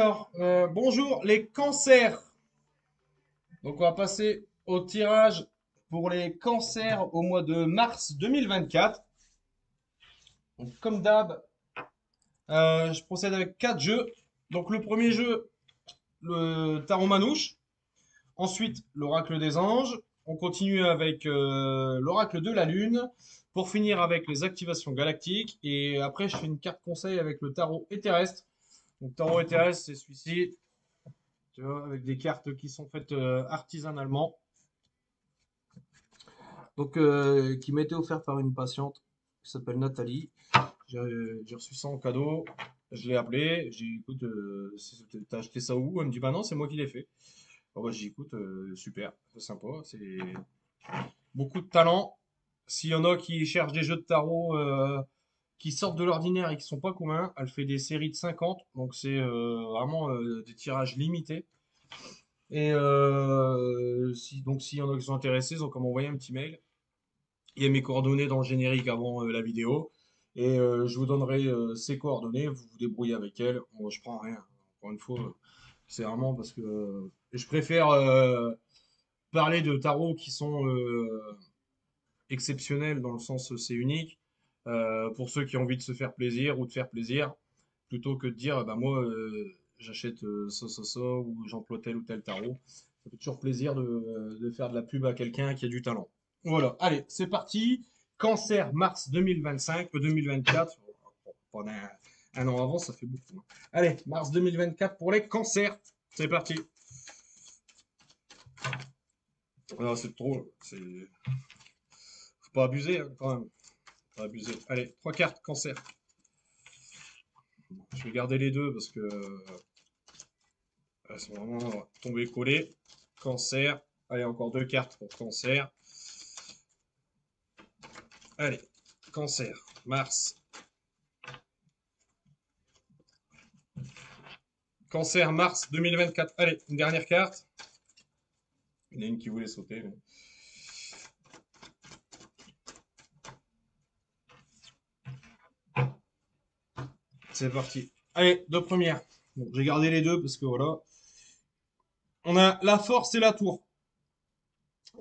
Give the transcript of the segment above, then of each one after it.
Alors, bonjour les cancers. Donc, on va passer au tirage pour les cancers au mois de mars 2024. Donc, comme d'hab, je procède avec 4 jeux. Donc, le premier jeu, le tarot manouche. Ensuite, l'oracle des anges. On continue avec l'oracle de la lune. Pour finir avec les activations galactiques. Et après, je fais une carte conseil avec le tarot et terrestre. Donc, tarot et terrestre, c'est celui-ci. Tu vois, avec des cartes qui sont faites artisanalement. Donc, qui m'a été offert par une patiente qui s'appelle Nathalie. J'ai reçu ça en cadeau. Je l'ai appelé. J'ai dit, écoute, t'as acheté ça où? Elle me dit, bah non, c'est moi qui l'ai fait. Bon, bah, j'ai dit, écoute, super, c'est sympa. C'est beaucoup de talent. S'il y en a qui cherchent des jeux de tarot qui sortent de l'ordinaire et qui sont pas communs, elle fait des séries de 50. Donc, c'est vraiment des tirages limités. Et donc, s'il y en a qui sont intéressés, ils ont qu'à m'envoyer un petit mail. Il y a mes coordonnées dans le générique avant la vidéo. Et je vous donnerai ses coordonnées. Vous vous débrouillez avec elle. Moi, je prends rien. Encore une fois, c'est vraiment parce que je préfère parler de tarots qui sont exceptionnels dans le sens c'est unique. Pour ceux qui ont envie de se faire plaisir ou de faire plaisir, plutôt que de dire, bah moi, j'achète ça, ou j'emploie tel ou tel tarot. Ça fait toujours plaisir de faire de la pub à quelqu'un qui a du talent. Voilà, allez, c'est parti. Cancer, mars 2025, 2024. Pendant un an avant, ça fait beaucoup, hein. Allez, mars 2024 pour les cancers. C'est parti. Non, c'est trop. Faut pas abuser, hein, quand même. Faut pas abuser. Allez, trois cartes, cancer. Je vais garder les deux parce que elles sont vraiment tombées collées. Cancer. Allez, encore deux cartes pour cancer. Allez, cancer, mars. Cancer, mars 2024. Allez, une dernière carte. Il y en a une qui voulait sauter. C'est parti. Allez, deux premières. Bon, j'ai gardé les deux parce que voilà. On a la force et la tour.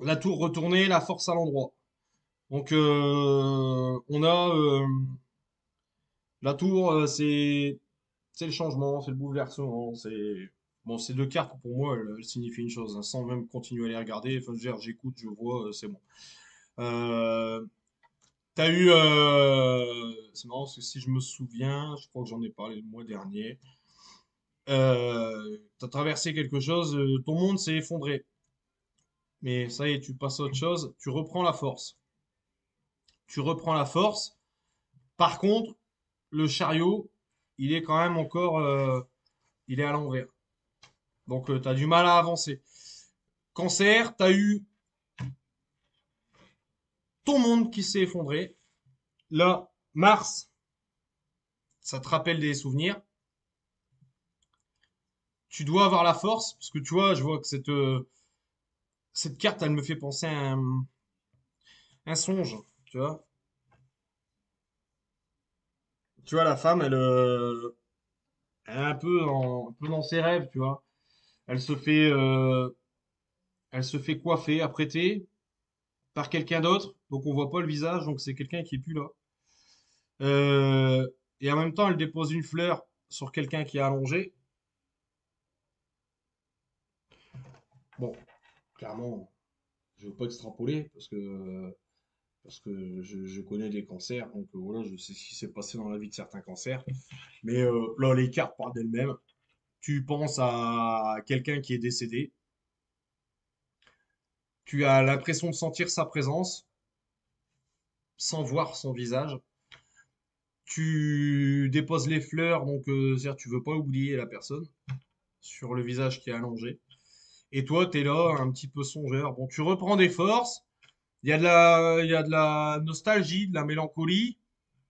La tour retournée, la force à l'endroit. Donc, on a la tour, c'est le changement, c'est le bouleversement. C'est bon, ces deux cartes pour moi, elles signifient une chose, hein, sans même continuer à les regarder. Enfin, je veux dire, j'écoute, je vois, c'est bon. Euh, T'as eu, c'est marrant parce que si je me souviens, je crois que j'en ai parlé le mois dernier. T'as traversé quelque chose, ton monde s'est effondré. Mais ça y est, tu passes à autre chose, tu reprends la force. Tu reprends la force. Par contre, le chariot, il est quand même encore, il est à l'envers. Donc, t'as du mal à avancer. Cancer, t'as eu ton monde qui s'est effondré. Là, Mars, ça te rappelle des souvenirs. Tu dois avoir la force, parce que tu vois, je vois que cette carte, elle me fait penser à un songe, tu vois. Tu vois, la femme, elle est un peu dans ses rêves, tu vois. Elle se fait, euh, elle se fait coiffer, apprêter par quelqu'un d'autre, donc on voit pas le visage, donc c'est quelqu'un qui est plus là. Euh, et en même temps, elle dépose une fleur sur quelqu'un qui est allongé. Bon, clairement, je veux pas extrapoler parce que je connais des cancers, donc voilà, je sais ce qui s'est passé dans la vie de certains cancers. Mais là, les cartes parlent d'elles-mêmes. Tu penses à quelqu'un qui est décédé, tu as l'impression de sentir sa présence sans voir son visage. Tu déposes les fleurs, donc c'est-à-dire tu veux pas oublier la personne sur le visage qui est allongé. Et toi, tu es là, un petit peu songeur. Bon, tu reprends des forces. Il y a de la nostalgie, de la mélancolie.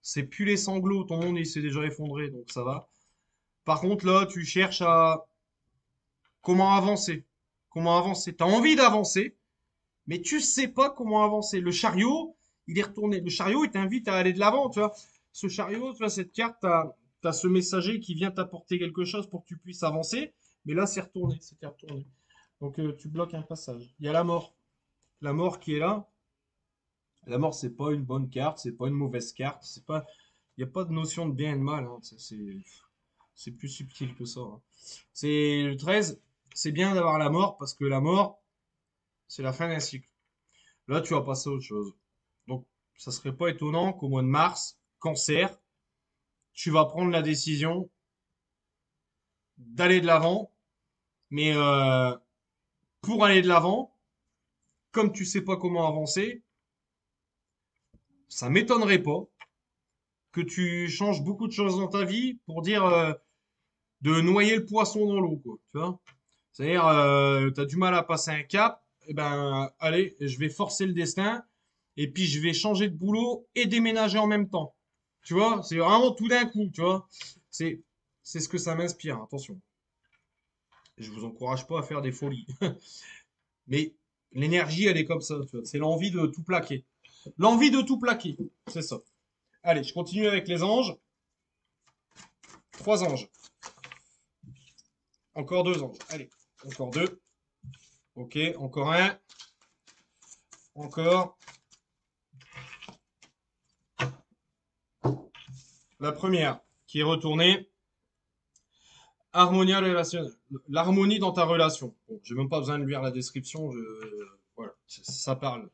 C'est plus les sanglots. Ton monde, il s'est déjà effondré, donc ça va. Par contre, là, tu cherches à comment avancer. Comment avancer. Tu as envie d'avancer, mais tu sais pas comment avancer. Le chariot, il est retourné. Le chariot, il t'invite à aller de l'avant, tu vois. Ce chariot, tu vois, cette carte, t'as ce messager qui vient t'apporter quelque chose pour que tu puisses avancer, mais là, c'est retourné, c'était retourné. Donc, tu bloques un passage. Il y a la mort. La mort qui est là. La mort, c'est pas une bonne carte, c'est pas une mauvaise carte, c'est pas, il n'y a pas de notion de bien et de mal, hein. C'est plus subtil que ça, hein. C'est le 13, c'est bien d'avoir la mort parce que la mort, c'est la fin d'un cycle. Là, tu vas passer à autre chose. Donc, ça serait pas étonnant qu'au mois de mars, cancer, tu vas prendre la décision d'aller de l'avant, mais pour aller de l'avant, comme tu sais pas comment avancer, ça m'étonnerait pas que tu changes beaucoup de choses dans ta vie pour dire de noyer le poisson dans l'eau, quoi. Tu vois? C'est-à-dire, tu as du mal à passer un cap, et ben, allez, je vais forcer le destin, et puis je vais changer de boulot et déménager en même temps. Tu vois? C'est vraiment tout d'un coup, tu vois? C'est, c'est ce que ça m'inspire, attention. Je vous encourage pas à faire des folies. Mais l'énergie, elle est comme ça, tu vois. C'est l'envie de tout plaquer. L'envie de tout plaquer, c'est ça. Allez, je continue avec les anges. Trois anges. Encore deux anges. Allez, encore deux. Ok, encore un. Encore. La première qui est retournée. Harmonia relationnelle. L'harmonie dans ta relation. Bon, j'ai même pas besoin de lire la description. Voilà, ça parle.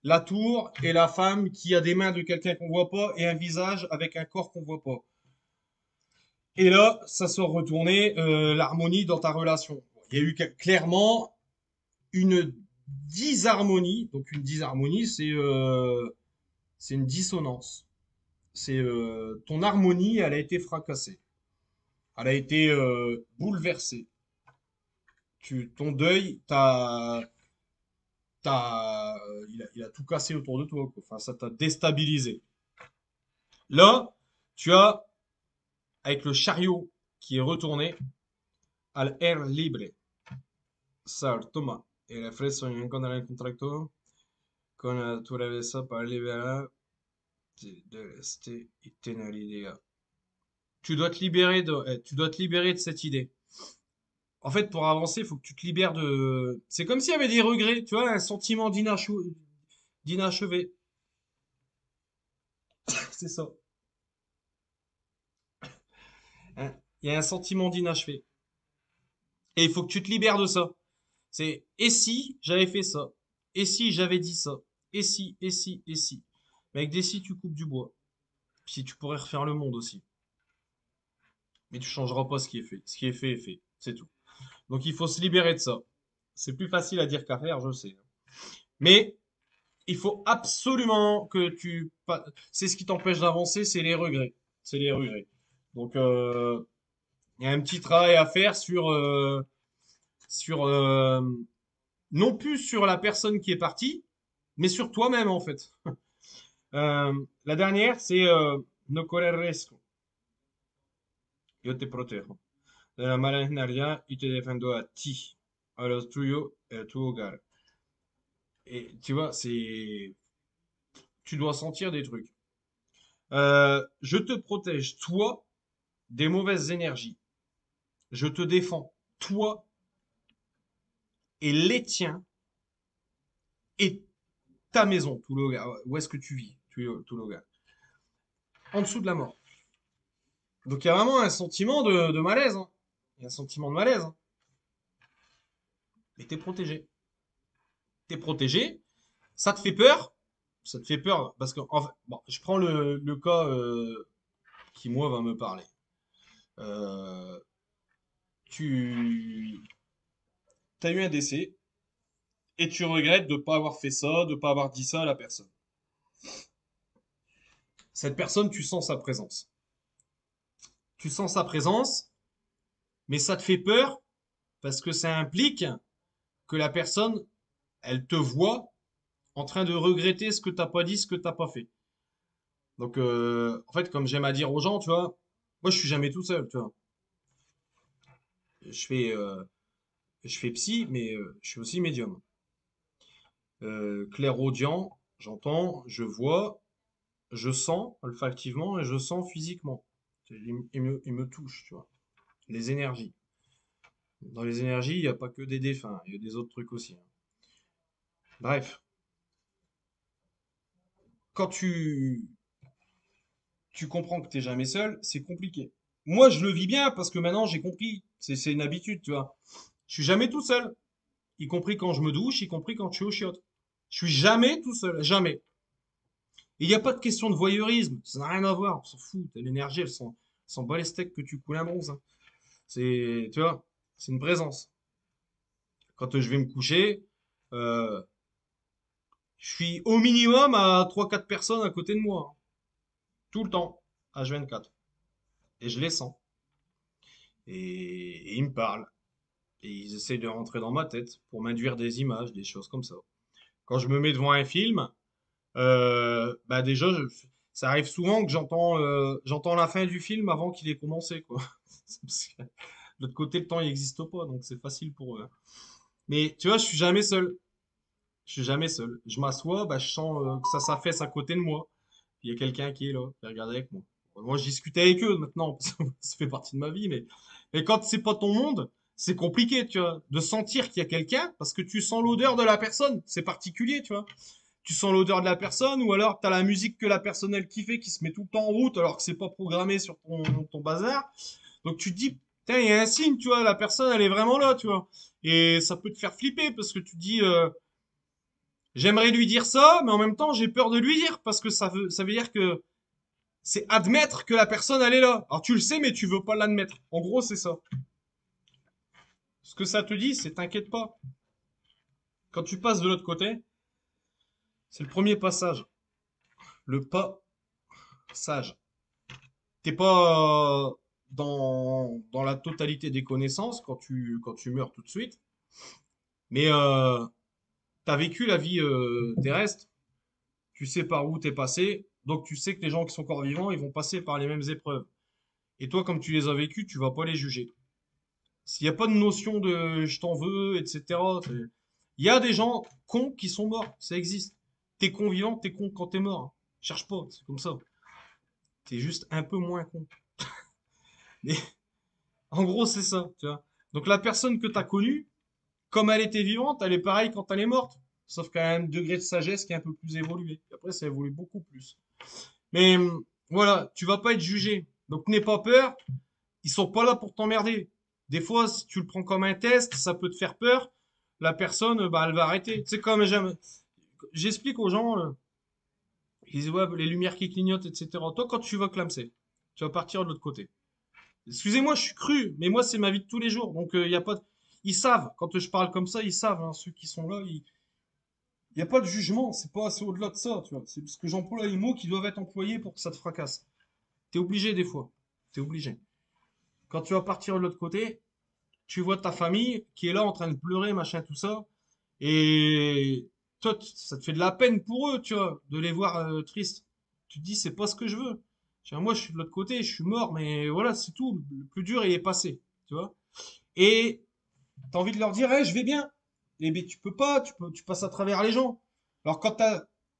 La tour et la femme qui a des mains de quelqu'un qu'on voit pas et un visage avec un corps qu'on voit pas. Et là, ça sort retourné l'harmonie dans ta relation. Il y a eu clairement une disharmonie. Donc une disharmonie, c'est une dissonance. C'est ton harmonie, elle a été fracassée. Elle a été bouleversée. Ton deuil, il a tout cassé autour de toi, quoi. Enfin, ça t'a déstabilisé. Là, tu as, avec le chariot qui est retourné, al air libre. Sar, toma. El refresco en encontrar el contrato con la naturaleza para liberar de rester y tener idea. Tu dois te libérer de cette idée. En fait, pour avancer, il faut que tu te libères de. C'est comme s'il y avait des regrets, tu vois, un sentiment d'inachevé. C'est ça. Hein. Il y a un sentiment d'inachevé. Et il faut que tu te libères de ça. C'est et si j'avais fait ça? Et si j'avais dit ça? Et si, et si, et si? Mais avec des si, tu coupes du bois. Si tu pourrais refaire le monde aussi. Mais tu changeras pas ce qui est fait. Ce qui est fait est fait. C'est tout. Donc il faut se libérer de ça. C'est plus facile à dire qu'à faire, je sais. Mais il faut absolument que tu. C'est ce qui t'empêche d'avancer, c'est les regrets. C'est les regrets. Donc il y a un petit travail à faire sur non plus sur la personne qui est partie, mais sur toi-même en fait. La dernière, c'est no correr riesgo. Yo te protejo. De la maquinaria y te defiendo a ti, a los tuyos y a tu hogar. Et tu vois, c'est, tu dois sentir des trucs. Je te protège, toi, des mauvaises énergies. Je te défends, toi et les tiens et ta maison, tout le hogar. Où est-ce que tu vis, tout le hogar. En dessous de la mort. Donc il y a vraiment un sentiment de malaise, hein. Il y a un sentiment de malaise, hein. Mais t'es protégé. T'es protégé. Ça te fait peur. Ça te fait peur parce que en fait, bon, je prends le cas qui moi va me parler. Euh, tu as eu un décès et tu regrettes de ne pas avoir fait ça, de ne pas avoir dit ça à la personne. Cette personne, tu sens sa présence. Tu sens sa présence, mais ça te fait peur parce que ça implique que la personne, elle te voit en train de regretter ce que t'as pas dit, ce que t'as pas fait. Donc, en fait, comme j'aime à dire aux gens, tu vois, moi, je suis jamais tout seul, tu vois. Je fais, euh, je fais psy, mais je suis aussi médium. Clairaudient, j'entends, je vois, je sens olfactivement et je sens physiquement. Il me touche, tu vois. Les énergies. Dans les énergies, il n'y a pas que des défunts, il y a des autres trucs aussi, hein. Bref, quand tu comprends que t'es jamais seul, c'est compliqué. Moi, je le vis bien parce que maintenant, j'ai compris. C'est une habitude, tu vois. Je suis jamais tout seul, y compris quand je me douche, y compris quand je suis au chiottes. Je suis jamais tout seul, jamais. Et il n'y a pas de question de voyeurisme, ça n'a rien à voir, on s'en fout. T'as l'énergie, elle s'en bat les steaks que tu coules un bronze, hein. Tu vois, c'est une présence. Quand je vais me coucher, euh, je suis au minimum à trois quatre personnes à côté de moi, hein. Tout le temps, H24. Et je les sens. Et ils me parlent. Et ils essayent de rentrer dans ma tête pour m'induire des images, des choses comme ça. Quand je me mets devant un film, bah déjà, ça arrive souvent que j'entends la fin du film avant qu'il ait commencé, quoi. Parce que de l'autre côté, le temps, il n'existe pas, donc c'est facile pour eux, hein. Mais tu vois, je suis jamais seul. Je suis jamais seul. Je m'assois, bah, je sens que ça s'affaisse à côté de moi. Il y a quelqu'un qui est là, qui regarde avec moi. Moi, je discute avec eux maintenant, parce que ça fait partie de ma vie, mais quand c'est pas ton monde, c'est compliqué, tu vois, de sentir qu'il y a quelqu'un, parce que tu sens l'odeur de la personne. C'est particulier, tu vois. Tu sens l'odeur de la personne, ou alors t'as la musique que la personne elle kiffait qui se met tout le temps en route, alors que c'est pas programmé sur ton bazar. Donc tu te dis, putain, il y a un signe, tu vois, la personne elle est vraiment là, tu vois. Et ça peut te faire flipper, parce que tu te dis, j'aimerais lui dire ça, mais en même temps, j'ai peur de lui dire parce que ça veut dire que c'est admettre que la personne, elle est là. Alors tu le sais, mais tu veux pas l'admettre. En gros, c'est ça. Ce que ça te dit, c'est t'inquiète pas. Quand tu passes de l'autre côté, c'est le premier passage. Le pas sage. T'es pas dans la totalité des connaissances quand tu meurs tout de suite, mais t'as vécu la vie terrestre, tu sais par où t'es passé, donc tu sais que les gens qui sont encore vivants, ils vont passer par les mêmes épreuves. Et toi, comme tu les as vécues, tu vas pas les juger. S'il n'y a pas de notion de je t'en veux, etc. Il y a des gens cons qui sont morts, ça existe. T'es con vivant, t'es con quand t'es mort, hein. Cherche pas, c'est comme ça. T'es juste un peu moins con. Mais en gros, c'est ça, tu vois. Donc la personne que t'as connue, comme elle était vivante, elle est pareille quand elle est morte. Sauf qu'elle a un degré de sagesse qui est un peu plus évolué. Et après, ça évolue beaucoup plus. Mais voilà, tu vas pas être jugé. Donc n'aie pas peur. Ils sont pas là pour t'emmerder. Des fois, si tu le prends comme un test, ça peut te faire peur. La personne, bah, elle va arrêter. Tu sais, comme j'explique aux gens, ils disent, ouais, les lumières qui clignotent, etc. Toi, quand tu vas clamser, tu vas partir de l'autre côté. Excusez-moi, je suis cru, mais moi, c'est ma vie de tous les jours. Donc, il y a pas ils savent, quand je parle comme ça, ils savent, hein, ceux qui sont là, il n'y a pas de jugement, c'est au-delà de ça, tu vois. C'est parce que j'emploie les mots qui doivent être employés pour que ça te fracasse. T'es obligé des fois. T'es obligé. Quand tu vas partir de l'autre côté, tu vois ta famille qui est là en train de pleurer, machin, tout ça. Et toi, ça te fait de la peine pour eux, tu vois, de les voir tristes. Tu te dis, c'est pas ce que je veux. Moi, je suis de l'autre côté, je suis mort, mais voilà, c'est tout. Le plus dur, il est passé, tu vois. Et t'as envie de leur dire, hey, je vais bien. Mais tu peux pas, tu passes à travers les gens. Alors quand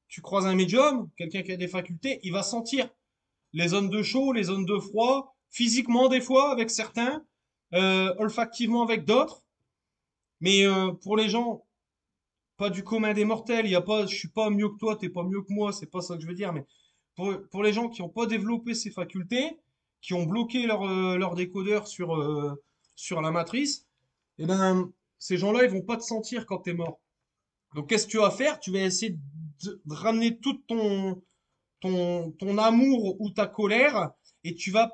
tu croises un médium, quelqu'un qui a des facultés, il va sentir les zones de chaud, les zones de froid, physiquement des fois avec certains, olfactivement avec d'autres. Mais pour les gens, pas du commun des mortels, il y a pas, je suis pas mieux que toi, t'es pas mieux que moi, c'est pas ça que je veux dire. Mais pour les gens qui n'ont pas développé ces facultés, qui ont bloqué leur décodeur sur la matrice, eh ben, ces gens-là, ils vont pas te sentir quand t'es mort. Donc, qu'est-ce que tu vas faire? Tu vas essayer de ramener tout ton amour ou ta colère et tu vas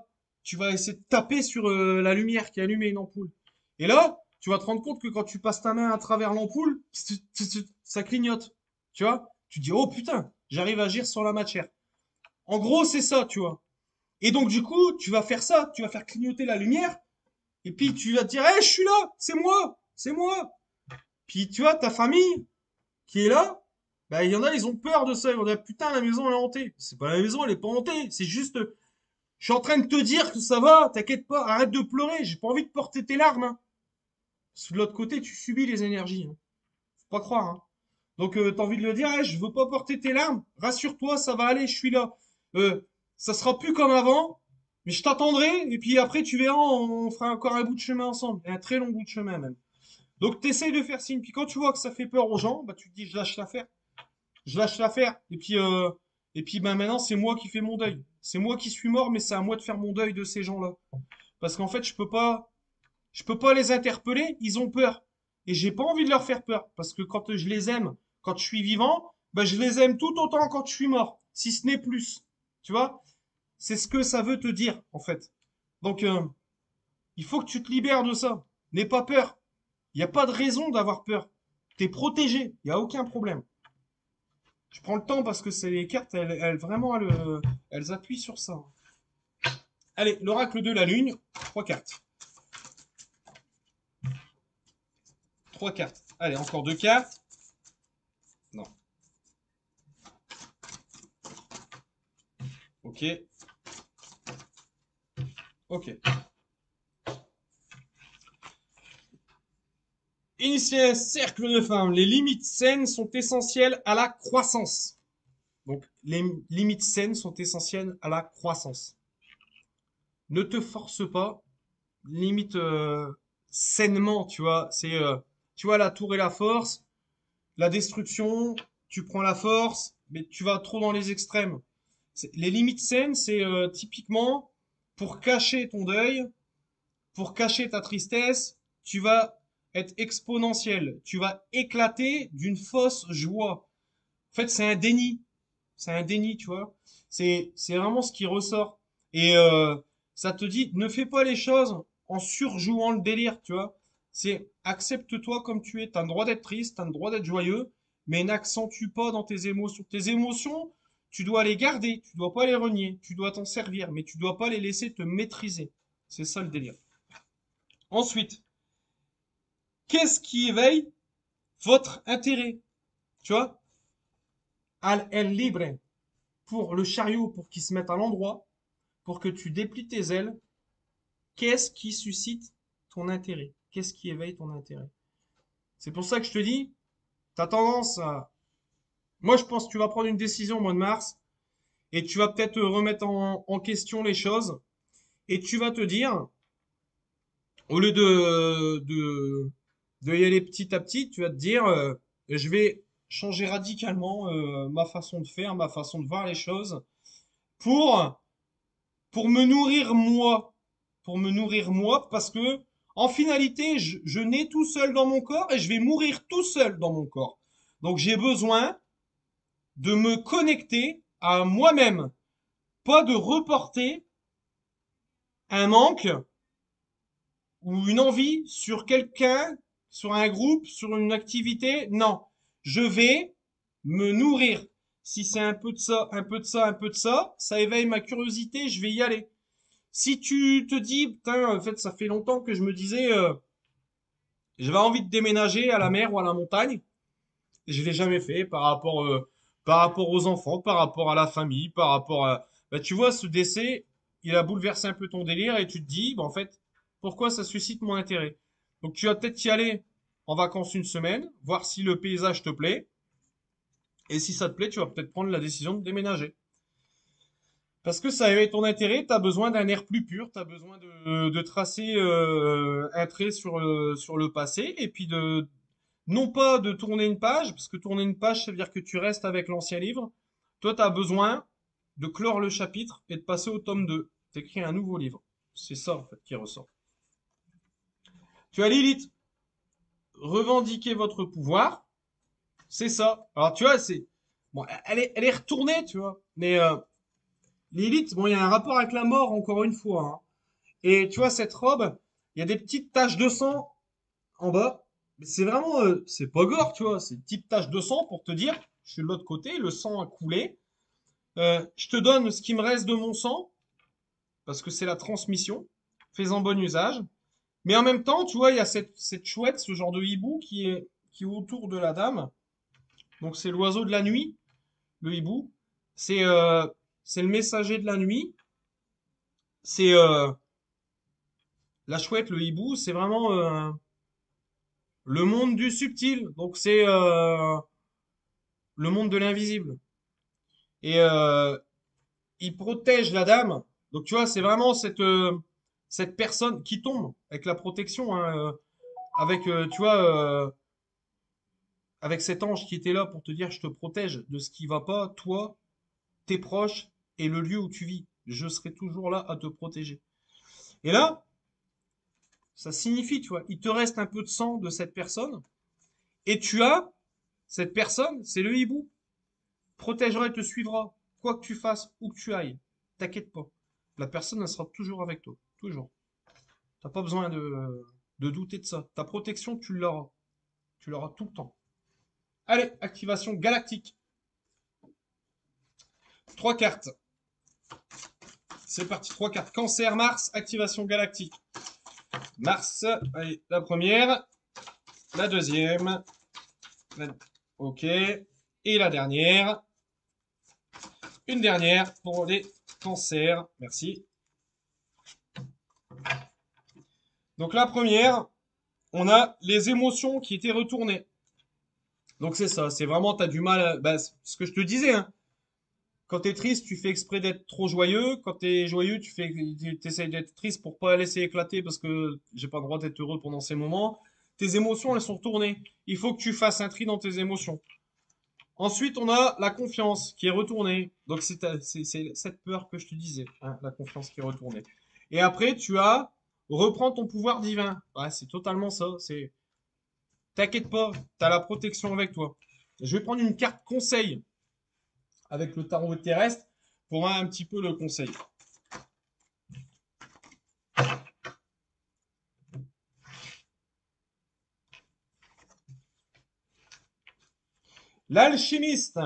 essayer de taper sur la lumière qui allume une ampoule. Et là, tu vas te rendre compte que quand tu passes ta main à travers l'ampoule, ça clignote. Tu vois? Tu te dis, oh putain, j'arrive à agir sur la matière. En gros, c'est ça, tu vois. Et donc, du coup, tu vas faire ça, tu vas faire clignoter la lumière, et puis tu vas te dire, hé, je suis là, c'est moi, c'est moi. Puis tu vois, ta famille qui est là, bah, il y en a, ils ont peur de ça. Ils vont dire, putain, la maison elle est hantée. C'est pas la maison, elle est pas hantée. C'est juste, je suis en train de te dire que ça va, t'inquiète pas, arrête de pleurer, j'ai pas envie de porter tes larmes, hein. De l'autre côté, tu subis les énergies, hein. Faut pas croire, hein. Donc, t'as envie de le dire, hey, je veux pas porter tes larmes, rassure-toi, ça va aller, je suis là. Euh, Ça sera plus comme avant, Mais je t'attendrai, et puis après, tu verras, on fera encore un bout de chemin ensemble, et un très long bout de chemin même. Donc, t'essayes de faire signe, puis quand tu vois que ça fait peur aux gens, bah, tu te dis, je lâche l'affaire. Je lâche l'affaire. Et puis ben, maintenant, c'est moi qui fais mon deuil. C'est moi qui suis mort, mais c'est à moi de faire mon deuil de ces gens-là. Parce qu'en fait, je peux pas les interpeller, ils ont peur. Et j'ai pas envie de leur faire peur. Parce que quand je les aime, quand je suis vivant, ben, je les aime tout autant quand je suis mort. Si ce n'est plus. Tu vois? C'est ce que ça veut te dire, en fait. Donc, il faut que tu te libères de ça. N'aie pas peur. Il n'y a pas de raison d'avoir peur. T'es protégé. Il n'y a aucun problème. Je prends le temps parce que c'est les cartes, vraiment, elles appuient sur ça. Allez, l'oracle de la lune, trois cartes. Trois cartes. Allez, encore deux cartes. Non. Ok. Ok. Initier un cercle de femmes. Les limites saines sont essentielles à la croissance. Donc, les limites saines sont essentielles à la croissance. Ne te force pas. Limite sainement, tu vois. Tu vois, la tour et la force. La destruction, tu prends la force, mais tu vas trop dans les extrêmes. Les limites saines, c'est typiquement pour cacher ton deuil, pour cacher ta tristesse, tu vas être exponentiel, tu vas éclater d'une fausse joie. En fait, c'est un déni. C'est un déni, tu vois. C'est vraiment ce qui ressort. Et ça te dit, ne fais pas les choses en surjouant le délire, tu vois. C'est accepte-toi comme tu es. T'as le droit d'être triste, t'as le droit d'être joyeux, mais n'accentue pas dans tes émotions. Tes émotions, tu dois les garder, tu dois pas les renier, tu dois t'en servir, mais tu dois pas les laisser te maîtriser. C'est ça le délire. Ensuite, qu'est-ce qui éveille votre intérêt? Tu vois? Al el libre pour le chariot, pour qu'il se mette à l'endroit, pour que tu déplies tes ailes. Qu'est-ce qui suscite ton intérêt? Qu'est-ce qui éveille ton intérêt? C'est pour ça que je te dis, tu as tendance à... Moi, je pense que tu vas prendre une décision au mois de mars et tu vas peut-être remettre en question les choses et tu vas te dire, au lieu de y aller petit à petit, tu vas te dire, je vais changer radicalement ma façon de faire, ma façon de voir les choses pour pour me nourrir moi, pour me nourrir moi, parce que en finalité, je nais tout seul dans mon corps et je vais mourir tout seul dans mon corps. Donc j'ai besoin de me connecter à moi-même, pas de reporter un manque ou une envie sur quelqu'un, sur un groupe, sur une activité. Non, je vais me nourrir. Si c'est un peu de ça, un peu de ça, un peu de ça, ça éveille ma curiosité, je vais y aller. Si tu te dis, putain, en fait, ça fait longtemps que je me disais, j'avais envie de déménager à la mer ou à la montagne, et je l'ai jamais fait par rapport aux enfants, par rapport à la famille, par rapport à, bah, tu vois, ce décès, il a bouleversé un peu ton délire et tu te dis, bah, en fait, pourquoi ça suscite mon intérêt? Donc, tu vas peut-être y aller en vacances une semaine, voir si le paysage te plaît, et si ça te plaît, tu vas peut-être prendre la décision de déménager. Parce que ça éveille ton intérêt, tu as besoin d'un air plus pur, tu as besoin de tracer un trait sur le passé, et puis non pas de tourner une page, parce que tourner une page, ça veut dire que tu restes avec l'ancien livre. Toi, tu as besoin de clore le chapitre et de passer au tome 2. T'écris un nouveau livre. C'est ça, en fait, qui ressort. Tu as Lilith, revendiquer votre pouvoir, c'est ça. Alors, tu vois, bon, elle est retournée, tu vois, mais Lilith, bon, il y a un rapport avec la mort, encore une fois, hein. Et tu vois, cette robe, il y a des petites taches de sang en bas. Mais c'est vraiment, c'est pas gore, tu vois. C'est une petite tache de sang pour te dire, je suis de l'autre côté, le sang a coulé. Je te donne ce qui me reste de mon sang, parce que c'est la transmission. Fais-en bon usage. Mais en même temps, tu vois, il y a cette chouette, ce genre de hibou qui est autour de la dame. Donc c'est l'oiseau de la nuit, le hibou. C'est euh, c'est le messager de la nuit. C'est la chouette, le hibou, c'est vraiment le monde du subtil. Donc c'est le monde de l'invisible. Et il protège la dame. Donc tu vois, c'est vraiment cette personne qui tombe avec la protection, hein, avec, tu vois, avec cet ange qui était là pour te dire, je te protège de ce qui va pas, toi, tes proches et le lieu où tu vis. Je serai toujours là à te protéger. Et là, ça signifie, tu vois, il te reste un peu de sang de cette personne et tu as cette personne, c'est le hibou, protégera et te suivra, quoi que tu fasses, où que tu ailles. T'inquiète pas. La personne, elle sera toujours avec toi. Toujours. T'as pas besoin de douter de ça. Ta protection, tu l'auras. Tu l'auras tout le temps. Allez, activation galactique. Trois cartes. C'est parti. Trois cartes. Cancer, Mars, activation galactique. Mars, allez, la première. La deuxième. Ok. Et la dernière. Une dernière pour les cancers. Merci. Donc la première, on a les émotions qui étaient retournées. Donc c'est ça, c'est vraiment, t'as du mal, bah, c'est ce que je te disais, hein. Quand t'es triste, tu fais exprès d'être trop joyeux. Quand t'es joyeux, t'essayes d'être triste pour pas laisser éclater parce que j'ai pas le droit d'être heureux pendant ces moments. Tes émotions, elles sont retournées. Il faut que tu fasses un tri dans tes émotions. Ensuite, on a la confiance qui est retournée. Donc c'est cette peur que je te disais, hein, la confiance qui est retournée. Et après, tu as reprends ton pouvoir divin. Ouais, c'est totalement ça. C'est t'inquiète pas, t'as la protection avec toi. Je vais prendre une carte conseil avec le tarot terrestre pour un petit peu le conseil. L'alchimiste.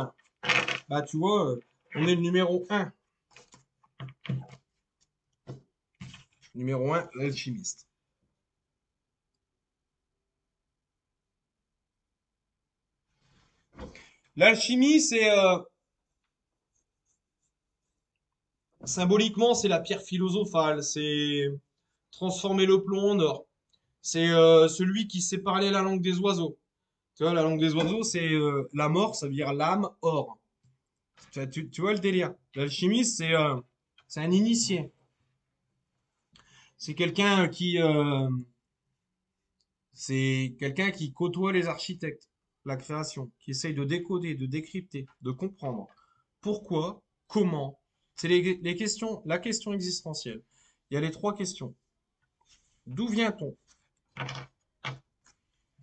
Bah tu vois, on est le numéro un. Numéro un, l'alchimiste. L'alchimie, c'est symboliquement, c'est la pierre philosophale. C'est transformer le plomb en or. C'est celui qui sait parler la langue des oiseaux. Tu vois, la langue des oiseaux, c'est la mort, ça veut dire l'âme, or. Tu vois le délire. L'alchimiste, c'est un initié. C'est quelqu'un c'est quelqu'un qui côtoie les architectes, la création, qui essaye de décoder, de décrypter, de comprendre pourquoi, comment. C'est les questions, la question existentielle. Il y a les trois questions. D'où vient-on?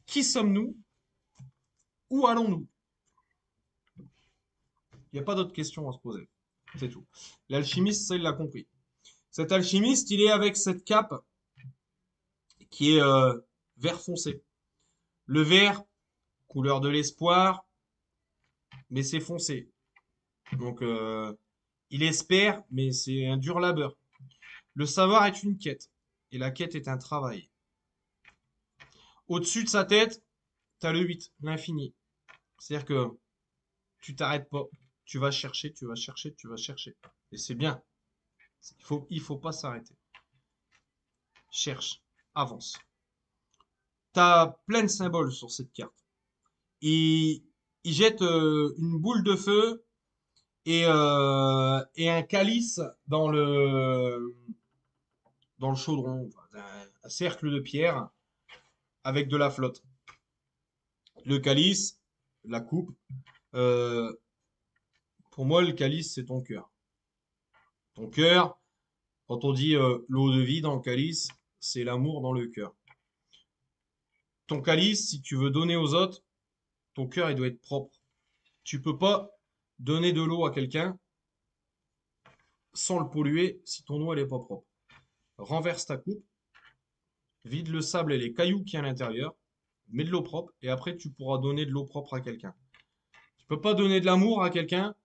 Qui sommes-nous? Où allons-nous? Il n'y a pas d'autres questions à se poser. C'est tout. L'alchimiste, ça, il l'a compris. Cet alchimiste, il est avec cette cape qui est vert foncé. Le vert, couleur de l'espoir, mais c'est foncé. Donc, il espère, mais c'est un dur labeur. Le savoir est une quête, et la quête est un travail. Au-dessus de sa tête, t'as le 8, l'infini. C'est-à-dire que tu t'arrêtes pas. Tu vas chercher, tu vas chercher, tu vas chercher. Et c'est bien. Il faut pas s'arrêter. Cherche, avance. T'as plein de symboles sur cette carte. Il, il jette une boule de feu et un calice dans le chaudron, enfin, un cercle de pierre avec de la flotte. Le calice, la coupe, euh, pour moi, le calice, c'est ton cœur. Ton cœur, quand on dit l'eau de vie dans le calice, c'est l'amour dans le cœur. Ton calice, si tu veux donner aux autres, ton cœur, il doit être propre. Tu peux pas donner de l'eau à quelqu'un sans le polluer si ton eau, elle est pas propre. Renverse ta coupe, vide le sable et les cailloux qui y a à l'intérieur, mets de l'eau propre et après tu pourras donner de l'eau propre à quelqu'un. Tu peux pas donner de l'amour à quelqu'un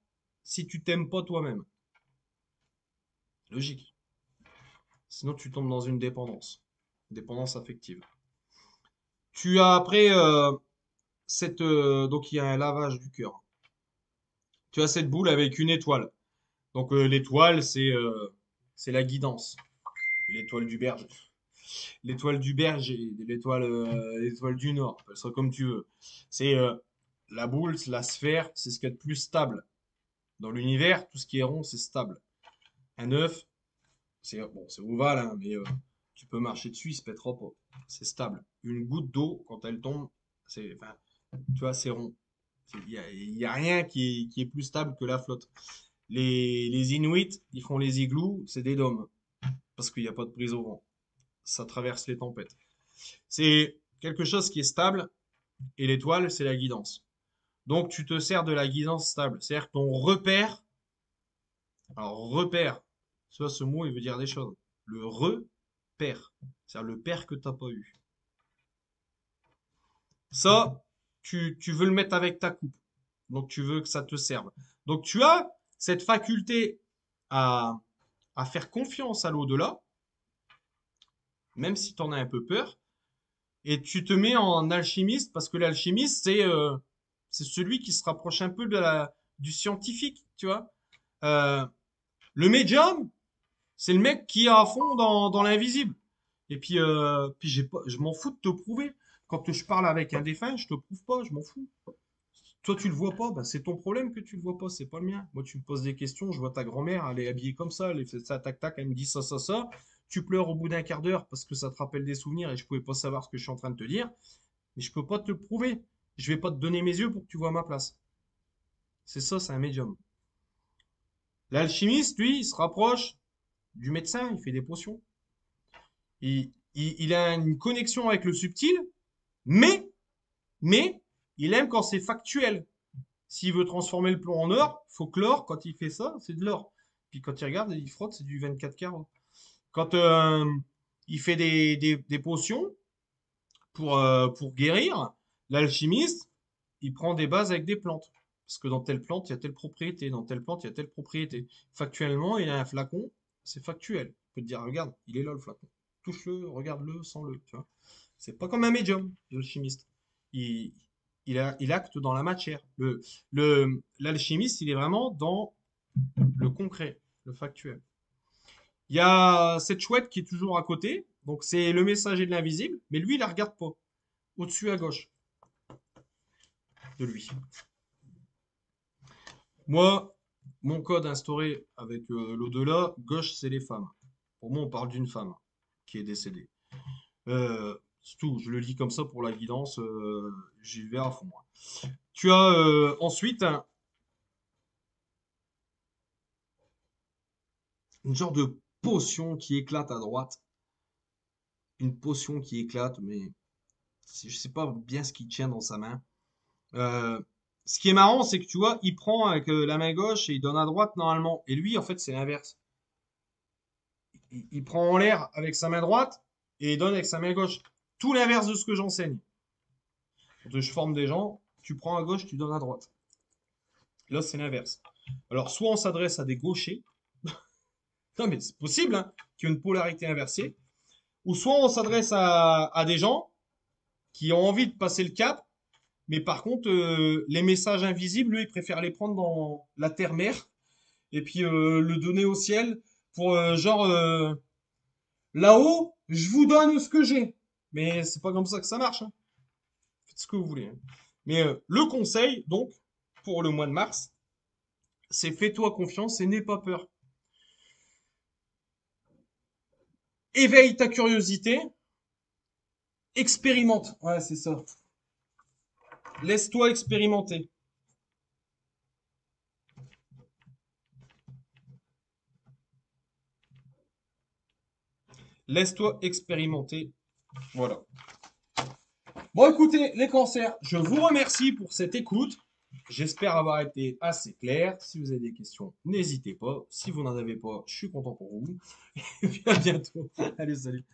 si tu t'aimes pas toi-même. Logique. Sinon tu tombes dans une dépendance. Dépendance affective. Tu as après donc il y a un lavage du cœur. Tu as cette boule avec une étoile. Donc l'étoile c'est la guidance. L'étoile du berger. L'étoile du berger, l'étoile du nord, appelle ça comme tu veux. C'est la boule, la sphère, c'est ce qu'il y a de plus stable. Dans l'univers, tout ce qui est rond, c'est stable. Un œuf, C'est bon, c'est ovale, hein, mais tu peux marcher dessus, il se pètera pas. C'est stable. Une goutte d'eau, quand elle tombe, enfin, tu vois, c'est rond. Il y a rien qui est plus stable que la flotte. Les Inuits, ils font les igloos, c'est des dômes, parce qu'il n'y a pas de prise au vent. Ça traverse les tempêtes. C'est quelque chose qui est stable, et l'étoile, c'est la guidance. Donc, tu te sers de la guidance stable. C'est-à-dire que ton repère, alors repère, tu vois, ce mot, il veut dire des choses. Le repère, c'est-à-dire le père que tu n'as pas eu. Ça, tu veux le mettre avec ta coupe. Donc, tu veux que ça te serve. Donc, tu as cette faculté à, à faire confiance à l'au-delà, même si tu en as un peu peur, et tu te mets en alchimiste, parce que l'alchimiste, c'est celui qui se rapproche un peu du scientifique, tu vois. Euh, le médium, c'est le mec qui est à fond dans l'invisible. Et puis je m'en fous de te prouver. Quand je parle avec un défunt, je te prouve pas, je m'en fous. Toi, tu le vois pas, bah, c'est ton problème que tu le vois pas, c'est pas le mien. Moi, tu me poses des questions, je vois ta grand-mère, elle est habillée comme ça, elle fait ça, tac, tac, elle me dit ça, ça, ça. Tu pleures au bout d'un quart d'heure parce que ça te rappelle des souvenirs et je pouvais pas savoir ce que je suis en train de te dire. Mais je peux pas te le prouver. Je vais pas te donner mes yeux pour que tu vois ma place. C'est ça, c'est un médium. L'alchimiste, lui, il se rapproche du médecin, il fait des potions. Il a une connexion avec le subtil, mais, mais, il aime quand c'est factuel. S'il veut transformer le plomb en or, faut que l'or, quand il fait ça, c'est de l'or. Puis quand il regarde, il frotte, c'est du 24 carats. Quand il fait des potions pour guérir, l'alchimiste, il prend des bases avec des plantes. Parce que dans telle plante, il y a telle propriété. Dans telle plante, il y a telle propriété. Factuellement, il a un flacon, c'est factuel. Il peut te dire, regarde, il est là le flacon. Touche-le, regarde-le, sens-le. Tu vois. C'est pas comme un médium, l'alchimiste. Il, il acte dans la matière. L'alchimiste, il est vraiment dans le concret, le factuel. Il y a cette chouette qui est toujours à côté. Donc c'est le messager de l'invisible. Mais lui, il la regarde pas. Au-dessus à gauche de lui. Moi, mon code instauré avec l'au-delà, gauche, c'est les femmes. Pour moi, on parle d'une femme qui est décédée. C'est tout, je le lis comme ça pour la guidance, j'y vais à fond, moi. Tu as ensuite une genre de potion qui éclate à droite. Une potion qui éclate, mais je sais pas bien ce qu'il tient dans sa main. Euh, Ce qui est marrant, c'est que tu vois, il prend avec la main gauche et il donne à droite normalement. Et lui, en fait, c'est l'inverse. Il prend en l'air avec sa main droite et il donne avec sa main gauche. Tout l'inverse de ce que j'enseigne. Quand je forme des gens, tu prends à gauche, tu donnes à droite. Là, c'est l'inverse. Alors, soit on s'adresse à des gauchers, non mais c'est possible, hein, qui ont une polarité inversée, ou soit on s'adresse à des gens qui ont envie de passer le cap, mais par contre, les messages invisibles, eux, ils préfèrent les prendre dans la terre-mère et puis le donner au ciel pour là-haut, je vous donne ce que j'ai. Mais c'est pas comme ça que ça marche, hein. Faites ce que vous voulez, hein. Mais le conseil, donc, pour le mois de mars, c'est fais-toi confiance et n'aie pas peur. Éveille ta curiosité, expérimente. Ouais, c'est ça. Laisse-toi expérimenter. Laisse-toi expérimenter. Voilà. Bon, écoutez, les cancers, je vous remercie pour cette écoute. J'espère avoir été assez clair. Si vous avez des questions, n'hésitez pas. Si vous n'en avez pas, je suis content pour vous. Et puis à bientôt. Allez, salut.